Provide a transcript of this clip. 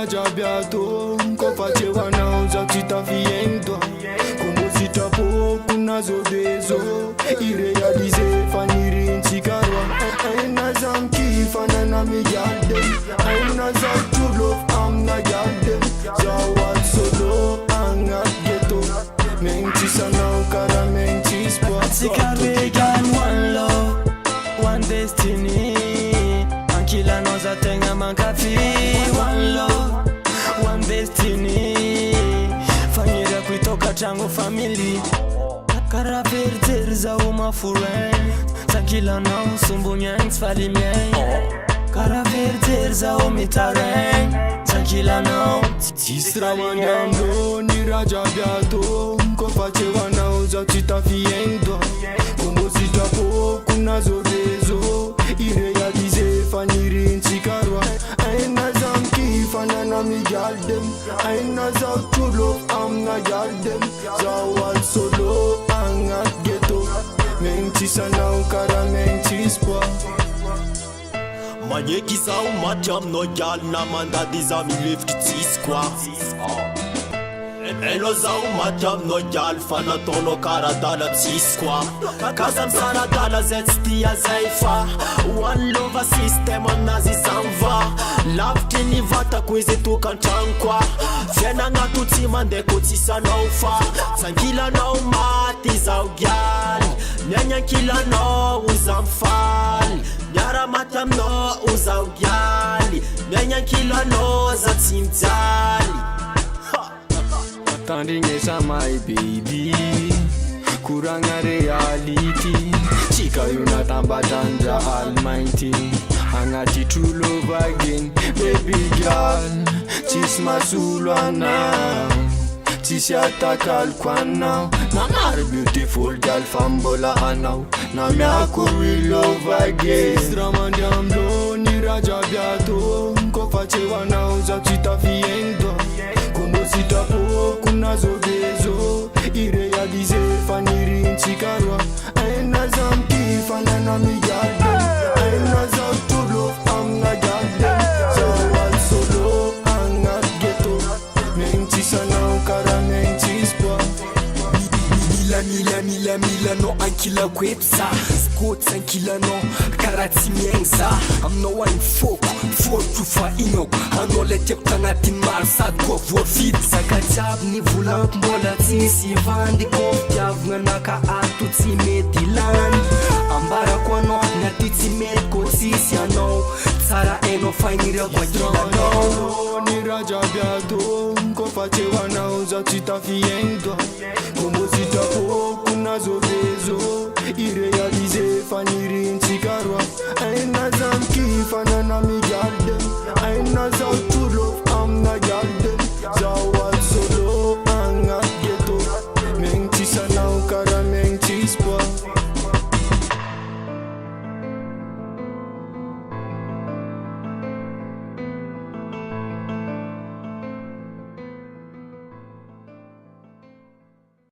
rajabiato kofachewa nauza titafiendwa komosita po kunazobezo irealize fanirinchikarwa aina zamkifana na mijade aina za true love amna jade zawad solo angat geto mentisa na ukara mentis po Sikabegan one love one destiny Ankila noza tenga mankafi one love one destiny Fanyira kuitoka chango family Kara verter za uma furen Sankila na sumbu nyangs fali mien Kara verter za umitaren Sankila na Isra mandando ni rajabiato kofachewa nauza titafiendwa komosita po kunazobezo irealize fanirinchikarwa aina zamkifana na mijadem aina za true love amna jadem zawal solo angat geto mentisa na ukara mentispa Manyeki sa umatyam no gal na manda dizami lift tiskwa Elo za umatyam no gal fana tono kara dala tiskwa Kazam sana dala zetstia zaifa One love system nazi sanva Love tini vata kwezi tukanchankwa Fiena nga tutima ndeko tisa na ufa Sankila na umati za ugali Nyanya kila no uzamfali Nyara matam no uza ugali Nyanya kila no za timtali Tandingesa my baby kuranga reality chika yunatamba tanja almighty angati true love again baby girl chisma sulwana chishatakal kwana na mar beautiful girl fambola anau na miako we love again stramandamdo ni rajabiato kofachewa nauza titafiendo komosita po kunazobezo irealize fanirinchikarwa aina zamkifana na mijade aina za true love amna jade zawal solo angat geto mentisa na ukara mentispa Mila no ankila kwetsa Skots ankila no karati miengsa Amno wine folk tufa inok Ano letep tangatin marsad go for fit Sakachab ni vulamp mbola tisi vandi Koftiav nganaka atu timedilan Ambara kwa no natiti medko tisi ano Tsara eno fainira kwa kila no ni rajabiato kofachewa nauza titafiendwa komosita po kunazobezo irealize fanirinchikarwa